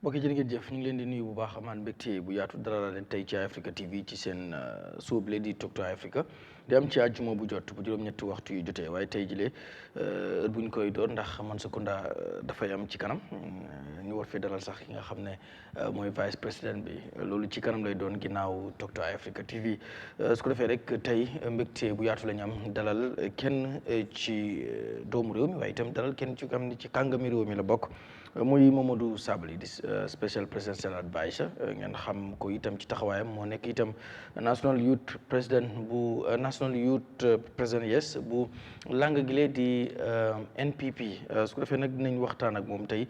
mbokk yi jërë ngeen jëf ñu ngi leen di nuyu bu baax amaan mbégte bu yaatu dara leen tey ci Eyeafrica TV ci seen sóoble di To Eyeafrica di am ci àjjuma bu jot bu juróom-ñetti waxtu yu jotee waaye tey jile heure bu ñu koy door ndax man Sekunda dafay am ci kanam ñu war fee dalal sax ki nga xam ne mooy vice président bi loolu ci kanam lay doon ginnaaw To Eyeafrica TV su ko defee rek tey mbégte bu yaatu la ñu am dalal kenn ci doomu réew mi waaye itam dalal kenn ci xam ne ci kàngami réew mi la bokk. muy Momodou Sabally di special presidential adviser ngeen xam ko itam ci taxawaayam moo nekk itam national youth president bu national youth president yes bu lang gile di NPP su ko defee nag dinañ waxtaan ak moom tey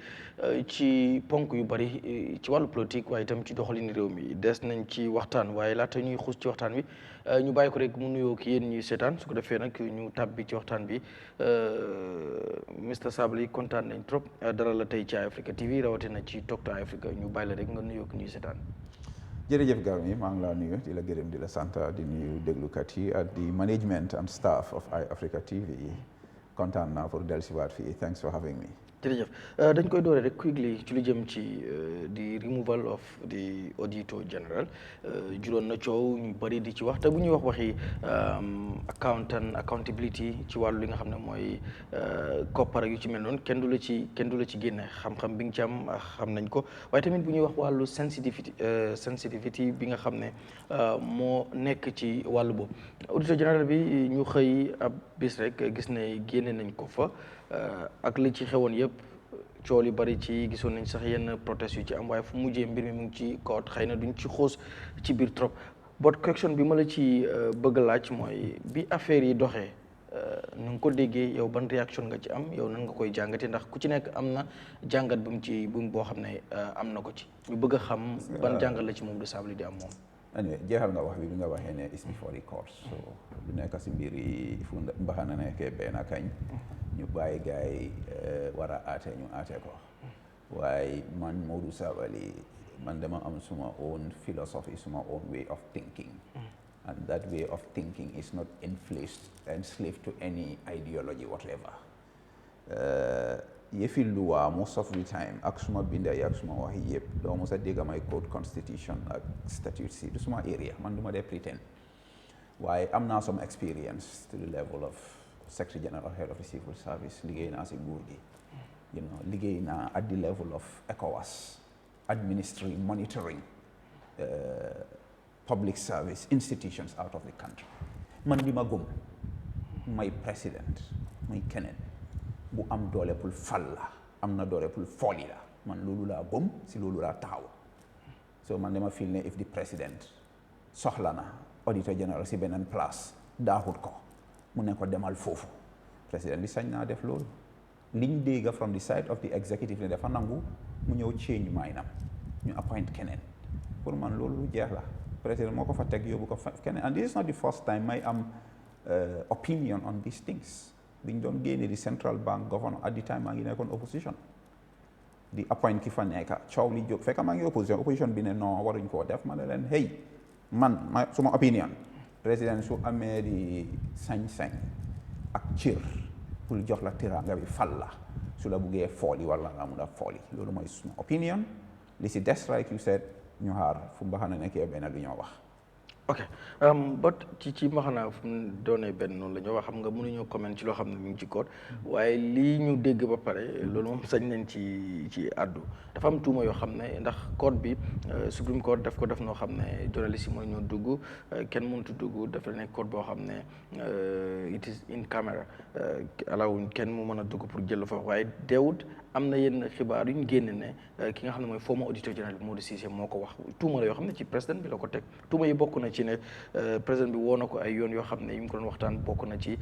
ci ponk yu bari ci wàllu politique waaye itam ci doxalin réew mi des nañ ci waxtaan waaye laata ñuy xuus ci waxtaan wi ñu bàyyi ko rek mu nuyoo ki yéen ñuy seetaan su ko defee nag ñu tàbbi ci waxtaan bi Mr Sabally kontaan nañ trop dara la tey ci Eyeafrica TV rawatina ci To Eyeafrica ñu bàyyi la rek nga nuyoo ki ñuy seetaan. jërëjëf Garmi maa ngi laa nuyu di la gërëm di la sant di nuyu déglukat yi ak di management and staff of Eyeafrica TV kontaan naa pour dellusiwaat fii thanks for having me. jërëjëf dañ koy doore rek quickly ci lu jëm ci di removal of the auditor general juróon na coow ñu bëri di ci wax te bu ñuy wax waxi accountability ci wàllu li nga xam ne mooy koppar yu ci mel noonu kenn du la ci génne xam-xam bi nga ci am xam nañ ko waaye tamit bu ñuy wax wàllu sensitivity bi nga xam ne moo nekk ci wàllu boobu auditor general bi ñu xëy ab bis rek gis ne génne nañ ko fa ak li ci xewoon yëpp coow li bari ci gisoon nañ sax yenn protest yu ci am waaye fu mujjee mbir mi mu ngi ci koot xëy na duñ ci xoos ci biir trop but question bi ma la ci bëgg laaj mooy bi affaire yi doxee nu nga ko déggee yow ban réaction nga ci am yow nan nga koy jàngatee ndax ku ci nekk am na jàngat bu mu ci boo xam ne am na ko ci ñu bëgg a xam ban jàngat la ci Momodou Sabally di am moom. anyway jeexal nga wax bi nga waxee ne is before the court so du nekk si mbir yi fu mbaxana nekkee benn kañ ñu bàyyi gars yi war a aate ñu aate ko waaye man Momodou Sabally man dama am suma own philosophy suma own way of thinking and that way of thinking is not enslaved to any ideology whatever yëfi luwa most of the time ak suma binda yi ak suma wax yëpp doo mos a dégg may code constitution ak statute si du suma area man du ma dee pretend waaye am naa some experience to the level of secretary general head of the civil service liggéey naa si nguur gi liggéey naa at the level of ECOWAS administering monitoring public service institutions out of the country man li ma gëm may président may keneen bu am doole pour fal la am na doole pour folli la man loolu laa gëm si loolu laa taxaw so man dama feel ne if the president soxla na auditor general si beneen place daaxut ko mu ne ko demal foofu président bi sañ naa def loolu liñ dégga from the side of the executive ne dafa nangu mu ñëw change maynam ñu appoint keneen pour man loolu lu jeex la président moo ko fa teg yóbbu ko fa keneen and this is not the first time may am opinion on these things biñ doon génne di central bank governor at the time maa ngi nekkoon opposition di appoint ki fa nekka coow li jóg fekk maa ngi opposition bi ne non waruñ koo def ma ne leen hey man suma opinion président su amee di sañ-sañ ak cër pour jox la teraanga bi fal la su la buggee fooli wala nga mun a fooli loolu mooy suma opinion li si des like you said ñu xaar fu mbaxana nekkee benn du ñoo wax ok but ci mbaxana fu mu doonee benn noonu la ñu wax xam nga mënuñoo comment ci loo xam ne mu ngi ci code waaye lii ñu dégg ba pare loolu moom sañ nañ ci àddu dafa am tuuma yoo xam ne ndax code bi Supreme Court daf ko def noo xam ne journaliste yi mooy ñoo dugg kenn mënut a dugg dafa nekk code boo xam ne it is in camera alawuñ kenn mu mën a dugg pour jël fa waaye deewut am na yenn xibaar yu ñu génne ne ki nga xam ne mooy former auditor général bi Modou Cissé moo ko wax tuuma la yoo xam ne ci président bi la ko teg tuuma yi bokk na ci ne président bi woo na ko ay yoon yoo xam ne yi mu ko doon waxtaan bokk na ci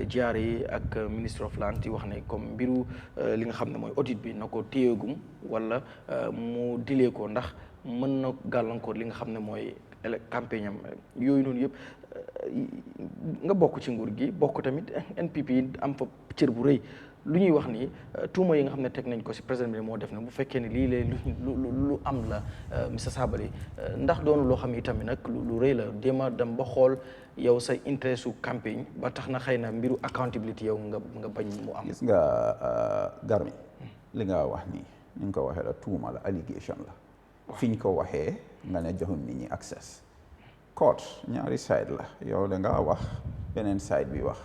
jaar yi ak ministre of land yi wax ne comme mbiru li nga xam ne mooy audit bi na ko téyeegum wala mu dilee ko ndax mën na gàllankoor li nga xam ne mooy campagne am yooyu noonu yëpp nga bokk ci nguur gi bokk tamit NPP am fa cër bu rëy lu ñuy wax ni tuuma yi nga xam ne teg nañ ko si président bi moo def na bu fekkee ne lii lay lu am la Mr Sabally ndax doonu loo xam ne itamit nag lu rëy la déema dem ba xool yow say intérêt su campagne ba tax na xëy na mbiru accountability yow nga bañ mu am. gis nga Garmi li nga wax nii ñu ko waxee la tuuma la allegation la fiñ ko waxee nga ne joxuñ nit ñi access court ñaari side la yow da nga wax beneen side bi wax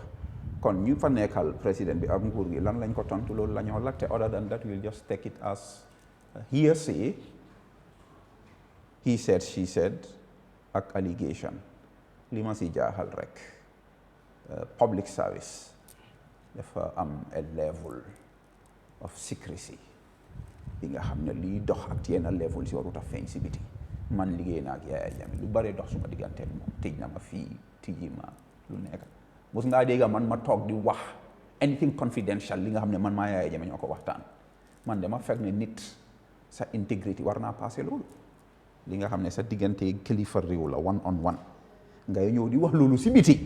kon ñu fa nekkal président bi ak nguur gi lan lañ ko tontu loolu la ñoo laajte other than that we'll just take it as hearsay he said she said ak allegation li ma si jaaxal rek public service dafa am a level of secrecy bi nga xam ne liy dox ak yenn level si warut a feeñ si biti man liggéey naa ak Yahya Jammeh lu bare dox suma diggante moom tëj na ma fii tijji ma lu nekk mos ngaa dégg man ma toog di wax anything confidential li nga xam ne man maa Yahya Jammeh ñoo ko waxtaan man dama fekk ne nit sa intégrité war naa passé loolu li nga xam ne sa diggante kilifa réew la one on one ngay ñëw di wax loolu si biti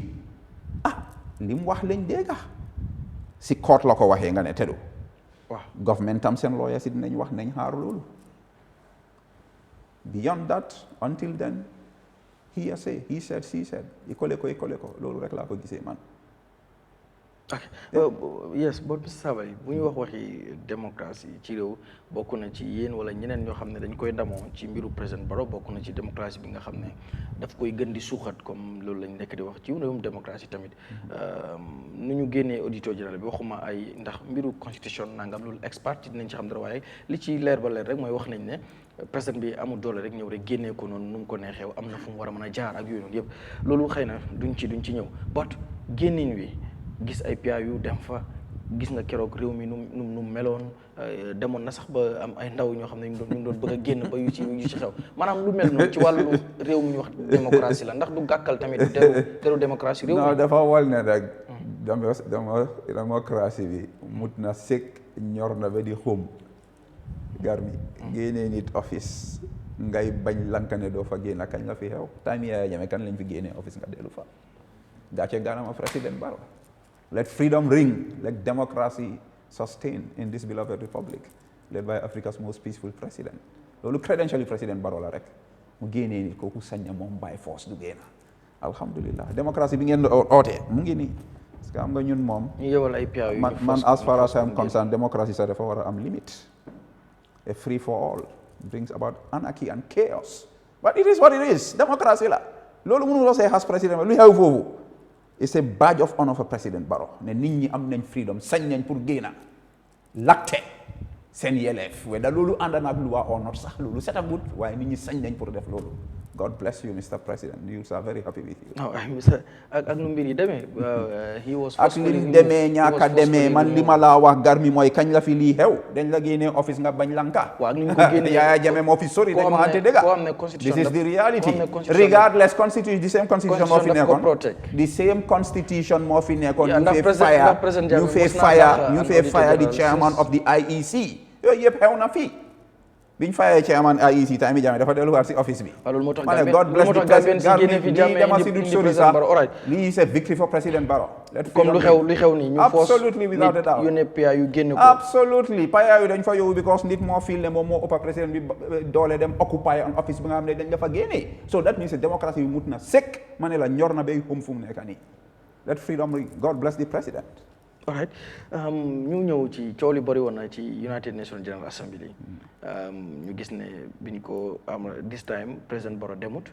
li mu wax lañ dégg si court la ko waxee nga ne teddu waaw government tam seen lawyer si dinañ wax nañ xaar loolu beyond that until then he said she said ikole ko loolu rek laa ko gisee man yes but Mr Sabally bu ñu wax waxi démocratie ci réew bokk na ci yéen wala ñeneen ñoo xam ne dañ koy ndamoo ci mbiru président Barrow bokk na ci démocratie bi nga xam ne daf koy gën di suuxat comme loolu lañ nekk di wax ci réewum démocratie tamit nu ñu génnee auditeur général bi waxuma ay ndax mbiru constitution nangam loolu expert dinañ ci xam dara waaye li ci leer ba leer rek mooy wax nañ ne président bi amul doole rek ñëw rek génnee ko noonu nu mu ko neexee am na fu mu war a mën a jaar ak yooyu noonu yëpp loolu xëy na duñ ci ñëw but génnin wi gis ay PIA yu dem fa gis nga keroog réew mi nu meloon demoon na sax ba am ay ndaw ñoo xam ne ñu ngi doon bëgg a génn ba yu ci xew maanaam lu mel noonu ci wàllu réew mi ñu wax démocratie la ndax du gàkkal tamit teru démocratie réew mi. non dafa wal ne rek démocratie bi mut na sëkk ñor na ba di xóom gar mi génnee nit office ngay bañ lanka ne doo fa génn kañ la fi xew time Yahya Jammeh kan lañ fi génnee office nga dellu fa gàcce ganama président Barrow. Let freedom ring, let democracy sustain in this beloved republic, led by Africa's most peaceful president. Loolu credentially président Barrow la rek mu génnee nit kooku sañ na moom by force du génn alhamdulillah démocratie bi ngeen ootee mu ngi nii parce que am nga ñun moom man as far as I'm concerned démocratie sax dafa war a am limite a free for all brings about anarchy and chaos but it is what it is démocratie la loolu mënu loo see xas président lu xew foofu it's a badge of honor for President Barrow ne nit ñi am nañ freedom sañ nañ pour génna laajte seen yelleef weda loolu ànd na ak loi or not sax loolu setagut waaye nit ñi sañ nañ pour def loolu God bless you Mr President you are very happy with you. ak nu mbir yi demee. ak li mu demee ñaaka demee man li ma laa wax gar mi mooy kañ la fi lii xew dañ la génnee office nga bañ lanka. waaw ñu ko génnee Yahya Jammeh moo fi sori dañ ma ante dëgga. This is the reality regardless constitution the same constitution moo fi nekkoon. the same constitution moo fi nekkoon. ñu fee fire the chairman of the IEC yooyu yëpp xew na fii. biñ fayee chairman IEC tamit Jammeh dafa delluwaat si office bi. ma ne God bless the president lii dama si dul sori sax lii c'est victory for President Barrow. comme lu xew nii ñu force absolutely without a doubt yu ne PIA yu génn ko. absolutely PIA yu dañ fa yóbbu because nit moo fil ne moom moo ëppa président bi doole dem occupy an office bi nga xam ne dañ dafa génnee so that means démocratie bi mut na sëkk ma ne la ñor na bay xum fu mu nekk nii let freedom God bless the president. alright ñu ñëw ci coow li bëri woon na ci United Nations General Assembly ñu gis ne biñ ko am this time président Barrow demut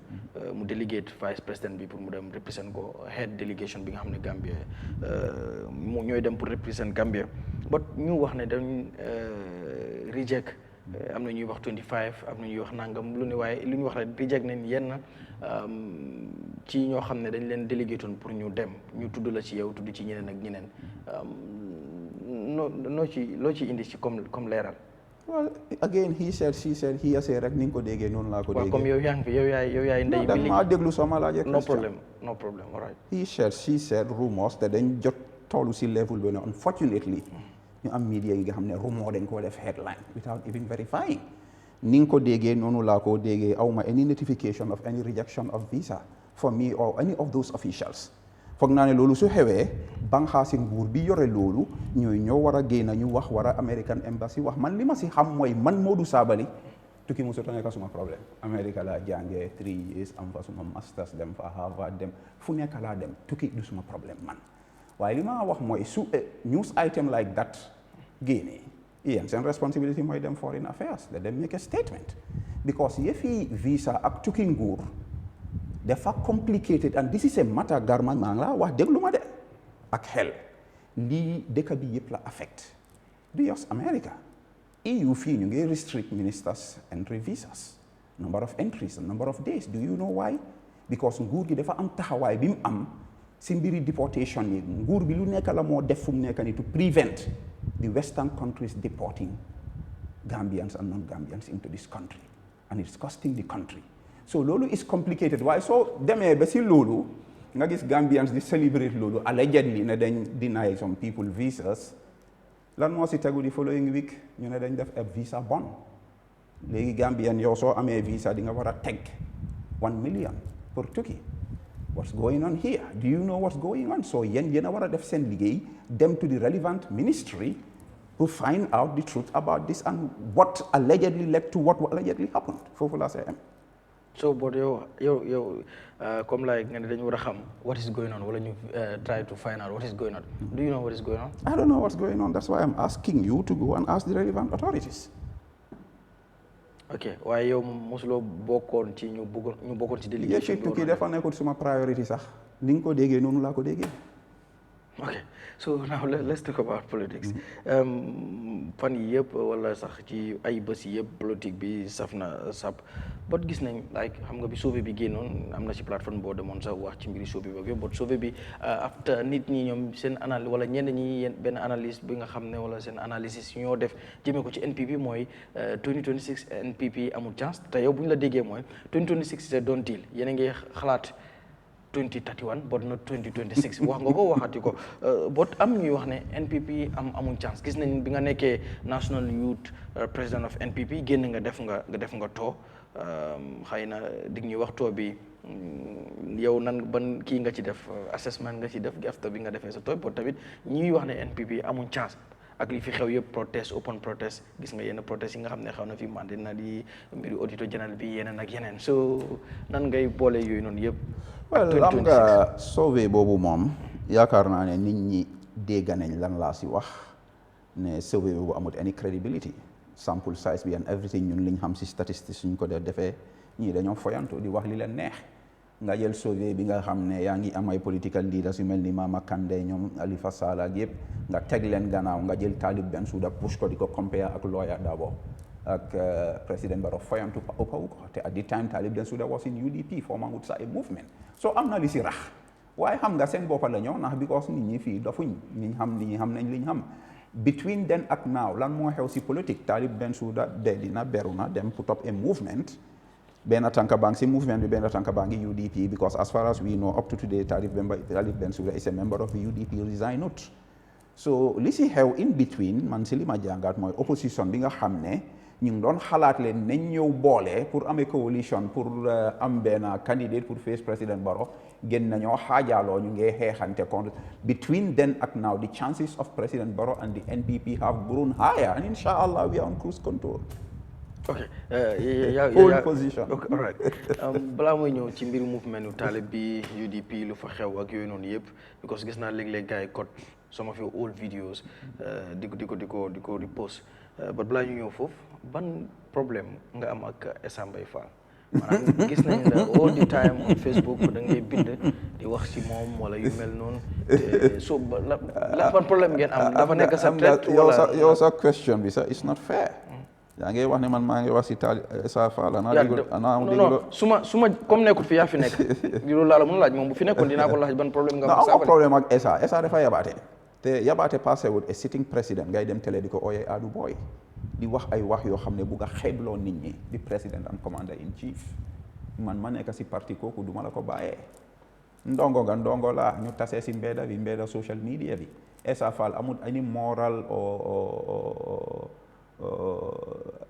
mu delegate vice président bi pour mu dem represent ko head delegation bi nga xam ne Gambia mu ñooy dem pour represent Gambia but ñu wax ne dañ reject am na ñuy wax 25 am na ñuy wax nangam lu ne waaye lu ñu wax rek reject nañ yenn ci ñoo xam ne dañ leen délégatoon pour ñu dem ñu tudd la ci yow tudd ci ñeneen ak ñeneen loo ci indi ci comme leeral. well again he said she said he said rek ni nga ko déggee noonu laa ko déggee. waaw comme yow yaa ngi fi yow yaay ndey bi maa déglu soo ma laajee no problem all right. he said she said rumors te dañ jot tollu si level bi ne unfortunately ñu am media yi nga xam ne rumor dañ koo def headline without even verifying. ni nga ko déggee noonu laa ko déggee awma any notification of any rejection of visa for me or any of those officials foog naa ne loolu su xewee banxaasi nguur bi yore loolu ñooy ñoo war a génn ñu wax war a American embassy wax man li ma si xam mooy man Momodou Sabally tukki mu sota nekk suma problème America laa jàngee 3 years am fa suma masters dem fa Harvard dem fu nekk laa dem tukki du suma problème man waaye li ma wax mooy su news item like that génnee yéen seen responsibility mooy dem foreign affairs let them make a statement because yëfi visa ak tukki nguur dafa complicated and this is a matter garma maa ngi la wax déglu ma de ak xel lii dëkk bi yëpp la affect du just America EU fii ñu ngi restrict ministers entry visas number of entries and number of days do you know why because nguur gi dafa am taxawaay bi mu am si mbiri deportation yi nguur bi lu nekk la moo def fu mu nekk ni to prevent the western countries deporting Gambians and non-Gambians into this country and it's costing the country so loolu is complicated waaye soo demee ba si loolu nga gis Gambians di celebrate loolu allegedly ne dañ deny some people visas lan moo si tegu di following week ñu ne dañ def a visa bond léegi Gambian yow soo amee visa di nga war a teg 1 million pour tukki what's going on here do you know what's going on so yéen a war a def seen liggéey dem to the relevant ministry to find out the truth about this and what allegedly led to what allegedly happened foofu laa see am so but yow comme like nga ne dañu war a xam what is going on wala ñu try to find out what is going on do you know what is going on I don't know what's going on that's why I'm asking you to go and ask the relevant authorities ok waaye yow mosuloo bokkoon ci ñu bokkoon ci délégation yëfi tukki dafa nekkul suma priority sax ni nga ko déggee noonu laa ko déggee ok so now let's talk about politics fan yi yëpp wala sax ci ay bés yi yëpp politique bi saf na sap but gis nañ like xam nga bi sauvé bi génnoon am na ci plateforme boo demoon sax wax ci mbiri sauvé bi ak yëpp but sauvé bi after nit ñi ñoom seen analyse wala ñenn ñi benn analyse bi nga xam ne wala seen analysis ñoo def jëmee ko ci NPP mooy 2026 NPP amul chance te yow bu ñu la déggee mooy 2026 c'est done deal yéen a ngi xalaat 2031 but not 2026 wax nga ko waxati ko but am ñuy wax ne NPP amuñ chance gis nañ bi nga nekkee national youth president of NPP génn nga def nga too xëy na dig ñuy wax too bi yow nan ban kii nga ci def assessment nga ci def after bi nga defee sa too but tamit ñuy wax ne NPP amuñ chance ak li fi xew yëpp protest open protest gis nga yenn protest yi nga xam ne xew na fi mandi na di mbiru auditor général bi yeneen ak yeneen so nan ngay boole yooyu noonu yëpp well am nga sauvé boobu moom yaakaar naa ne nit ñi dégg nañ lan laa si wax ne sauvé boobu amut any credibility sample size bi and everything ñun liñ xam si statistics suñ ko defee ñii dañoo foyantu di wax li leen neex nga jël sauvé bi nga xam ne yaa ngi am ay political leaders yu mel ni Mama Kandeh ñoom Halifa Sallah ak yëpp nga teg leen gannaaw nga jël Talib Bensouda push ko di ko compare ak Lawyer Darboe ak président Barrow foyantu ëppawu ko te at the time Talib Bensouda was in UDP former Woodside movement so am na li si rax waaye xam nga seen boppa la ñoo ndax because nit ñi fii dafuñ niñ xam li ñu xam nañ li ñu xam between then ak now lan moo xew si politique Talib Bensouda de dina beru na dem put up a movement benn tànka baa ngi si movement bi benn tànka baa ngi UDP because as far as we know up to today Talib Bensouda is a member of the UDP resign not so li si xew in between man si li ma jàngaat mooy opposition bi nga xam ne ñu ngi doon xalaat leen nañ ñëw boole pour amee coalition pour am benn candidate pour face président Barrow gën nañoo xaajaaloo ñu ngi xeexante contre between then ak now the chances of President Barrow and the NPP have grown higher and inshallah we are on cruise control. ok pole position. all right balaa mooy ñëw ci mbiru mouvement yu Talib bi UDP lu fa xew ak yooyu noonu yëpp because gis naa léeg-léeg gars yi code some of your old videos di ko repost but balaa ñu ñëw foofu ban problème nga am ak Essa Mbaye Fall maanaam gis nañ la all the time on Facebook da ngay bind di wax ci moom wala yu mel noonu so la ban problème ngeen am dafa nekk sa trait wala yow sa question bi sax it's not fair. yaa ngi wax ne man maa ngi wax si Essa Fall non su ma comme nekkul fi yaa fi nekk loolu laa la mën a laaj moom bu fi nekkoon dinaa ko laaj ban problème nga am non problème ak Essa dafa yabaate te yabaate passé wut a sitting president ngay dem télé di ko ooyee Adu Boy di wax ay wax yoo xam ne bugg a xeebloo nit ñi di président and commander in chief man ma nekk si parti kooku duma la ko bàyyee ndongo nga ndongo la ñu tasee si mbedda social media bi Essa Fall amul any moral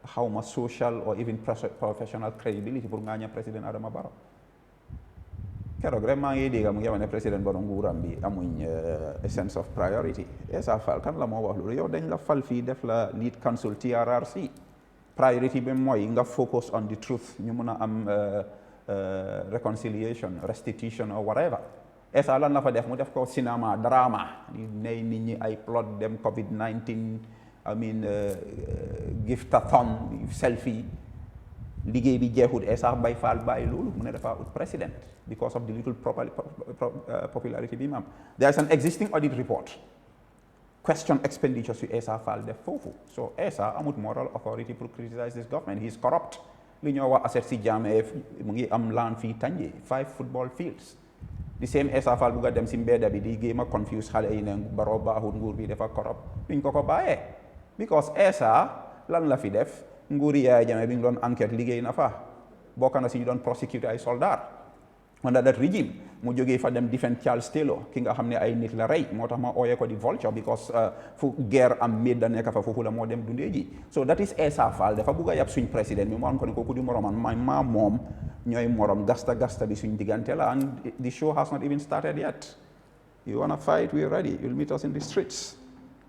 xawma social or even professional credibility pour nga ña président Adama Barrow keroog rek maa ngi dégg mu ngi wax ne président Barrow nguuram bi amuñ a sense of priority Essa Fall kan la moo wax loolu yow dañ la fal fii def la lead counsel TRRC priority bi mooy nga focus on the truth ñu mun a am reconciliation restitution or whatever Essa lan la fa def mu def ko cinéma drama ney nit ñi ay plot dem COVID-19 I mean gift-a-thon selfie liggéey bi jeexut Essa Bay Fall bàyyi loolu mu ne dafa ut président because of the little popularity bi mu am. There is an existing audit report question expenditures yu Essa Fall def foofu so Essa amut moral authority pour criticize this government he is corrupt li ñoo wax asset si Jammeh mu ngi am land fii Tanje 5 football fields the same Essa Fall bugg a dem si mbedda bi di géem a confuse xale yi ne Barrow baaxut nguur bi dafa corrupt duñ ko bàyyee because Essa lan la fi def nguuri Yahya Jammeh bi ñu doon enquête liggéey na fa bokk na si ñu doon prosecute ay soldats under that regime mu jógee fa dem defend Charles Taylor ki nga xam ne ay nit la rey moo tax ma ooyee ko di vulture because fu guerre am méda nekk fa foofu la moo dem dundee ji so that is Essa Fall dafa bugg a yab suñ président bi mu am ko ne kooku di moroman maa moom ñooy morom gasta bi suñ diggante la and the show has not even started yet you wanna fight we're ready you'll meet us in the streets.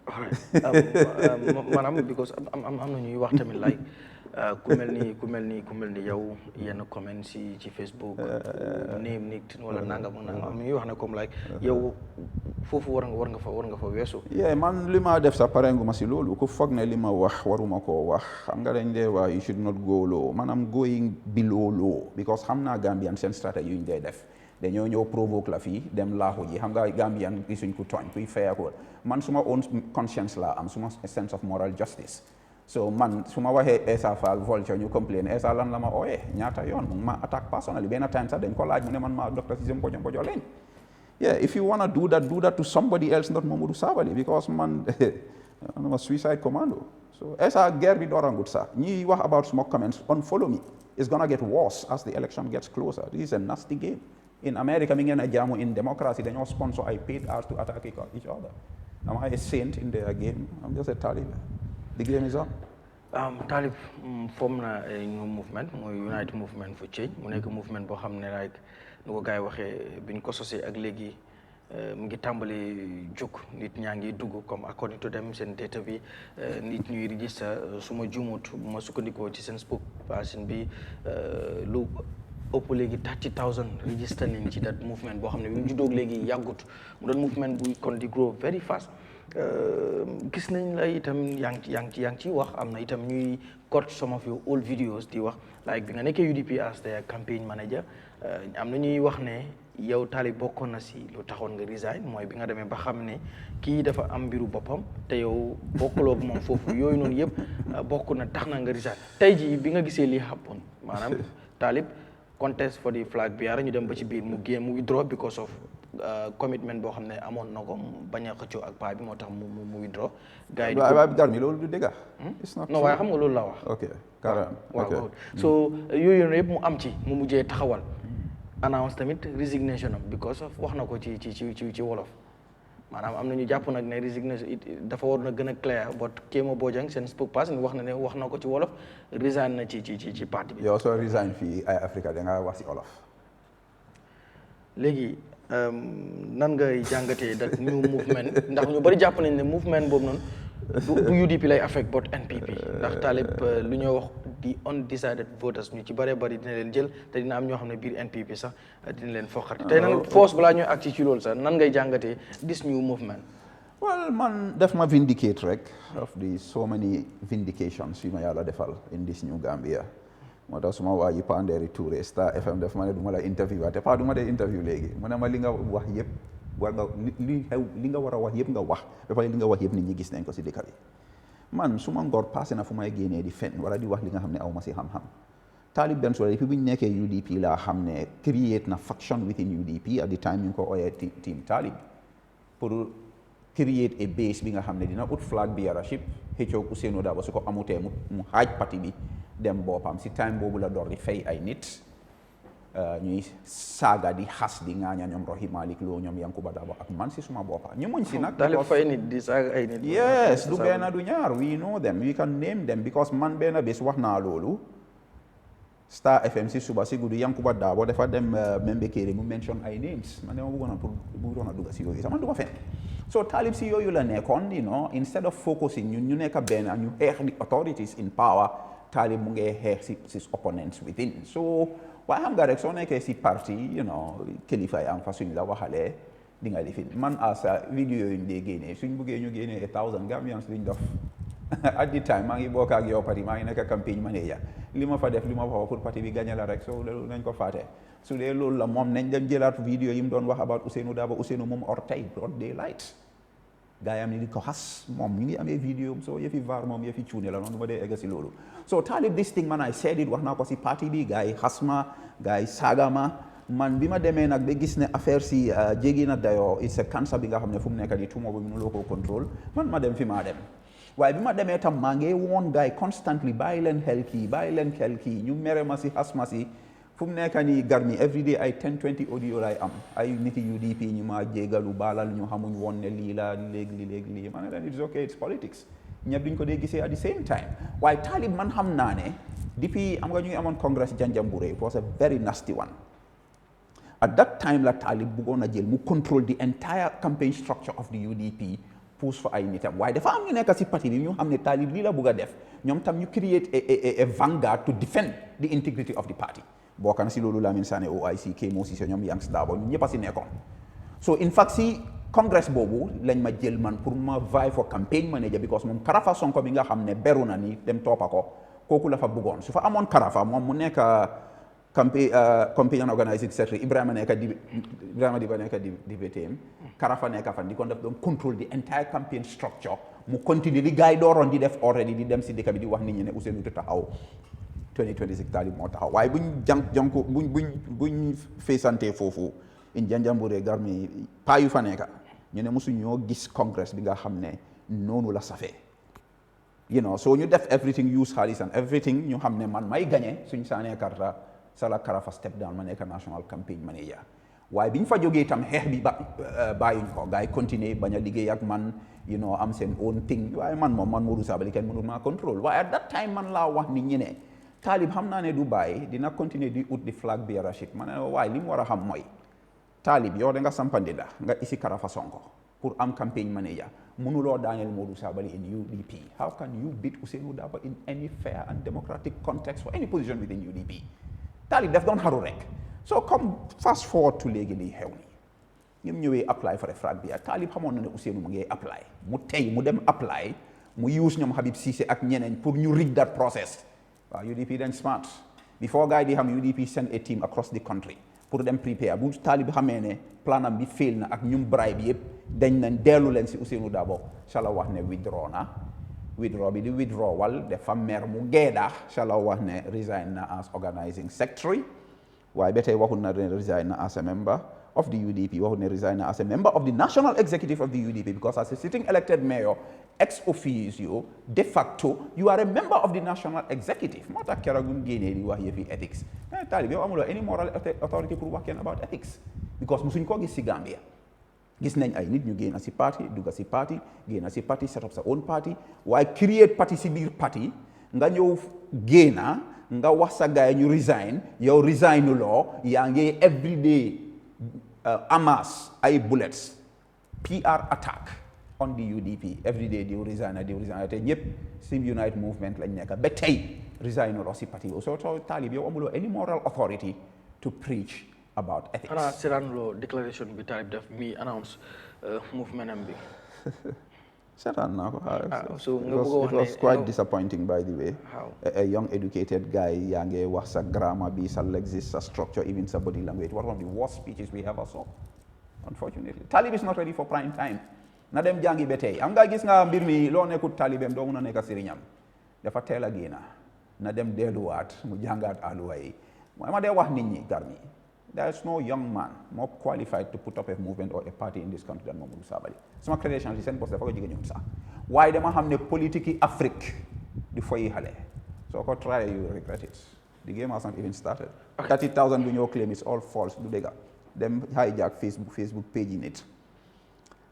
All right maanaam because am na ñuy wax tamit like ku mel ni yow yenn comment ci Facebook name nit wala nangam am ñuy wax ne comme like yow foofu war nga fa weesu. man li ma def sa parengu ma si loolu ku foog ne li ma wax waruma koo wax xam nga dañ dee wax you should not go low man am going below low because xam naa Gambian seen stratégie yu ñu dee def dañoo ñëw provoque la fii dem laaxu ji xam nga Gambian gisuñ ku tooñ kuy fayeeku man suma own conscience la am suma sense of moral justice so man su ma waxee Essa Fall vulture ñu complain Essa lan la ma ooyee ñaata yoon mu ma attaque personally benn time sax dañ ko laaj mu ne man maa Dr. Cissé Mbojo leen if you wanna do that to somebody else not Momodou Sabally because man I'm a suicide commando so Essa guerre bi doorangut sax ñi wax about suma comments unfollow me it's gonna get worse as the election gets closer this is a nasty game in America mi ngeen a jaamu in democracy dañoo sponsor ay paid ads to attack each other am I a saint in their game I'm just a Talib the game is on. Talib form na a new movement mooy United Movement for Change mu nekk movement boo xam ne like nu ko gars yi waxee biñ ko sosee ak léegi mu ngi tàmbali jóg nit ñaa ngi dugg comme according to them seen data bi nit ñuy register su ma juumut bu ma sukkandikoo ci seen spokesperson bi lu ëpp léegi 30,000 register nañ ci that movement boo xam ne bi mu juddoo léegi yàggut mu doon movement buy kon di grow very fast gis nañ la itam yaa ngi ciy wax am na itam ñuy cut some of your old videos di wax like bi nga nekkee UDP as their campaign manager am na ñuy wax ne yow Talib bokkoon na si lu taxoon nga resign mooy bi nga demee ba xam ne kii dafa am mbiru boppam te yow bokkuloo moom foofu yooyu noonu yëpp bokk na tax na nga resign tey jii bi nga gisee lii happen maanaam Talib contest for the flag bi ñu dem ba ci biir mu withdraw because of commitment boo xam ne amoon na ko bañ a xëccoo ak paa bi moo tax mu withdraw. gars yi garmi loolu du dëgg. non waaye xam nga loolu laa wax. ok carrément waaw so yooyu yëpp mu am ci mu mujjee taxawal. announce tamit resignation am because of wax na ko ci wolof maanaam am na ñu jàpp nag ne resignation dafa war na gën a clair but Kéema Bojang seen spokesperson wax na ne wax na ko ci wolof resign na ci parti bi. yow soo resign fii Eyeafrica da nga wax si wolof. léegi nan ngay jàngatee that new movement ndax ñu bari jàpp nañ ne movement boobu noonu du UDP lay affect but NPP ndax Talib lu ñoo wax di undecided voters ñu ci bëree bëri dina leen jël te dina am ñoo xam ne biir NPP sax dina leen foqati tey nag force balaa ñuy agsi ci loolu sax nan ngay jàngatee this new movement. well man def ma vindicate rek of the so many vindications yu ma yàlla defal in this new Gambia moo tax suma waa ji Panderi Touré Star FM def ma ne du ma la interview waate pas du ma dee interview léegi mu ne ma li nga wax yëpp war nga li nga war a wax yëpp nga wax ba pare li nga wax yëpp nit ñi gis nañ ko si dëkk bi man su ma ngor passé na fu may génnee di fen wala di wax li nga xam ne aw ma si xam-xam Talib Bensouda depuis bu ñu nekkee UDP laa xam ne create na faction within UDP at the time ñu ngi ko ooyee team Talib pour create a base bi nga xam ne dina ut flag bearership xëccoo Ousainou Darboe su ko amutee mu xaaj parti bi dem boppam si time boobu la door di fay ay nit ñuy saaga di xas di ŋaaña ñoom Rohey Malick Lowe ñoom Yankuba Dabo ak man si suma boppa ñu muñ si nag Talib fay nit di saaga ay nit yes du benn du ñaar we know them we can name them because man benn bés wax naa loolu Star FM si suba si guddi Yankuba Dabo dafa dem Membekere mu mention ay names man dama bëggoon a dugg si yooyu sax man du ma fen so Talib si yooyu la nekkoon instead of focusing ñun ñu nekk benn ñu xeex the authorities in power Talib mu ngi xeex si opponents within so waaye xam nga rek soo nekkee si parti kilifa yi am fa suñ la waxalee di nga lifin man asa vidéo yooyu ñu dee génnee suñ buggee ñu génnee 1000 Gambians duñ def at the time maa ngi bokk ak yow parti maa ngi nekk campaign manager li ma fa def li ma fa wax pour parti bi gagné la rek so loolu nañ ko faate su dee loolu la moom nañ dem jëlaat vidéo yi mu doon wax about Ousainou Darboe Ousainou moom or tey broad daylight gaa yi am ni di ko xas moom ñu ngi amee vidéo so yëfi var moom yëfi cuune la noonu ma dee egg si loolu so Talib this thing man I said it wax naa ko si parti bi gaa yi xas ma gaa yi saaga ma man bi ma demee nag ba gis ne affaire si jéggi na dayoo it's a cancer bi nga xam ne fu mu nekk nii tuuma bi mënuloo koo contrôle man ma dem fi maa dem waaye bi ma demee tam maa ngi woon gars yi constantly bàyyi leen xel kii ñu mere ma si xas ma si fu mu nekk nii garmi every day ay 10-20 audio lay am ay niti UDP ñu ma jégalu baalal ñu xamuñ woon ne lii la léegi lii ma ne leen it's okay it's politics ñëpp duñ ko dee gisee at the same time waaye Talib man xam naa ne depuis am nga ñu ngi amoon congress Janjanbureh it was a very nasty one at that time la Talib bëggoon a jël mu control the entire campaign structure of the UDP push for ay nitam waaye dafa am ñu nekk si parti bi ñu xam ne Talib lii la bëgg a def ñoom tam ñu create a vanguard to defend the integrity of the party bokk na si loolu Lamin Sané OIC Kémo Cissé ñoom Yanks Darboe ñu ñëpp a si nekkoon so in fact si congress boobu lañ ma jël man pour ma vie for campaign manager because moom Karafa Sonko bi nga xam ne beru na ni dem toppa ko kooku la fa bëggoon su fa amoon Karafa moom mu nekk campaign organizing secretary Ibrahima Diba nekk député Karafa nekk fan di kon def doon control the entire campaign structure mu continue li gars yi dooroon di def already di dem si dëkk bi di wax nit ñi ne Ousainou taxaw 2026 Talib moo taxaw waaye buñ feesante foofu in Janjanbureh garmi paa yu fa nekk ñu ne mosu ñoo gis congress bi nga xam ne noonu la safee so ñu def everything use xaalis and everything ñu xam ne man may gagné suñ saanee karta Sala Karafa step down ma nekk national campaign manager waaye bi ñu fa jógee itam xeex bi bàyyuñ ko gars yi continuer bañ a liggéey ak man am seen own thing waaye man Momodou Sabally kenn mënul maa contrôle waaye at that time man laa wax nit ñi ne Talib xam naa ne du bàyyi dina continuer di ut di flag bearership ma ne waaye li mu war a xam mooy Talib yow da nga sampandi nga isi Karafa Sonko pour am campaign manager mënuloo Daniel Momodou Sabally in UDP how can you beat Ousainou Darboe in any fair and democratic context for any position within UDP Talib daf doon xaru rek so comme fast forward to léegi lii xew ni ñoom ñëwee apply for a flag bi Talib xamoon na ne Ousainou mu ngi apply mu dem apply mu use ñoom Habib Cissé ak ñeneen pour ñu rig that process waaw UDP dañ smart before gars yi di xam UDP send a team across the country pour dem prepare bu Talib xamee ne planam bi fail na ak ñum bribe yëpp dañ nañ dellu leen si Ousainou Darboe sala wax ne withdraw bi di withdrawal dafa mer mu geeda sala wax ne resign na as organizing secretary waaye ba tey waxul na resign na as a member of the UDP waxul ne resign na as a member of the national executive of the UDP because as a sitting elected mayor ex officio de facto you are a member of the national executive moo tax keroog bu mu génnee di wax yëfi ethics Talib yow amuloo any moral authority pour wax kenn about ethics because musuñ koo gis si Gambia gis nañ ay nit ñu génn si parti dugga si parti génn si parti set up sa own party waaye create parti si biir parti nga ñëw génna nga wax sa gaay ñu resign yow resign loo yaa ngi everyday amass ay bullets PR attack on the UDP everyday diw resign te ñëpp si Unite movement lañ nekk ba tey resign loo si parti so Talib yow amuloo any moral authority to preach about ethics. Ana seetaan declaration bi Talib def mi announce movement am bi. Seetaan naa ko. So it was quite disappointing by the way. How? A young educated guy yaa ngi wax sa grammar bi sa lexis sa structure even sa body language one of the worst speeches we ever saw unfortunately. Talib is not ready for prime time. Na dem jàngi ba tey am nga gis nga mbir mi loo nekkut talibem doo mun a nekk sëriñam dafa teel a génn na dem delluwaat mu jàngaat àlluwa yi mooy ma dee wax nit ñi garmi there is no young man more qualified to put up a movement or a party in this country than Momodou Sabally sama credentials yi seen poste dafa ko jigéen ñun sax waaye dama xam ne politique yi Afrique di foyi xale soo ko try you regret it the game hasn't even started 30,000 bu ñoo claim is all false du dëgga dem hijack Facebook page yi nit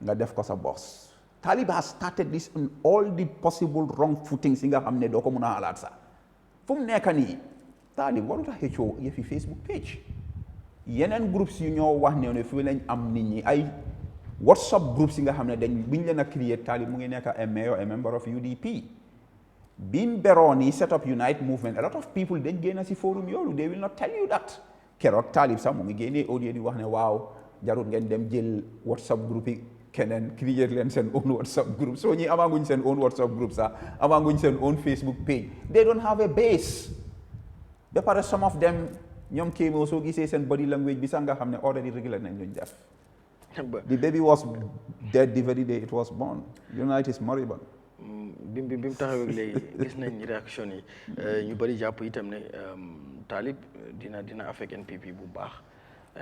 nga def ko sa boss Talib has started this on all the possible wrong footings yi nga xam ne doo ko mun a xalaat sax fu mu nekk nii Talib warut a xëccoo yëfi Facebook page yeneen groups yu ñoo wax ne fi lañ am nit ñi ay WhatsApp groups yi nga xam ne dañ biñ leen a create Talib mu ngi nekk a mayor a member of UDP biñ beroon yi set up Unite movement a lot of people dañ génn si forum yoolu they will not tell you that keroog Talib sax mu ngi génnee audio di wax ne waaw jarut ngeen dem jël WhatsApp group yi keneen create leen seen own WhatsApp group so ñi amaguñ seen own WhatsApp group sax amaguñ seen own Facebook page they don't have a base ba pare some of them ñoom kéemoo soo gisee seen body language bi sax nga xam ne already regular nañ luñ def the baby was dead the very day it was born United is moribund bi mu taxawee léegi gis nañ réaction yi ñu bëri jàpp itam ne Talib dina affect NPP bu baax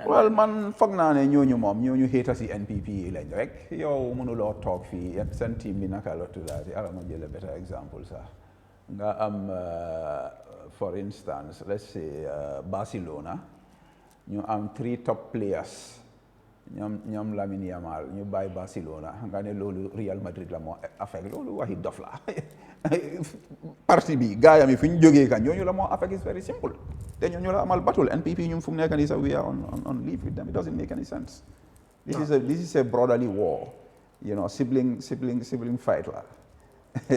well man foog naa ne ñooñu moom ñooñu xéeta si NPP yi lañ rek yow mënuloo toog fii seen team bi naka la tuddaati ala ma jële better exemple sax nga am for instance let's say Barcelona ñu am 3 top players ñoom Lamine Yamal ñu bàyyi Barcelona nga ne loolu Real Madrid la moo affect loolu waxi dof la parti bi gaayam yi fi ñu jógee kan ñooñu la moo affect is very simple te ñooñu la amal batul NPP ñun fu mu nekk nii sax we are on leave with them it doesn't make any sense this is a brotherly war you know sibling fight la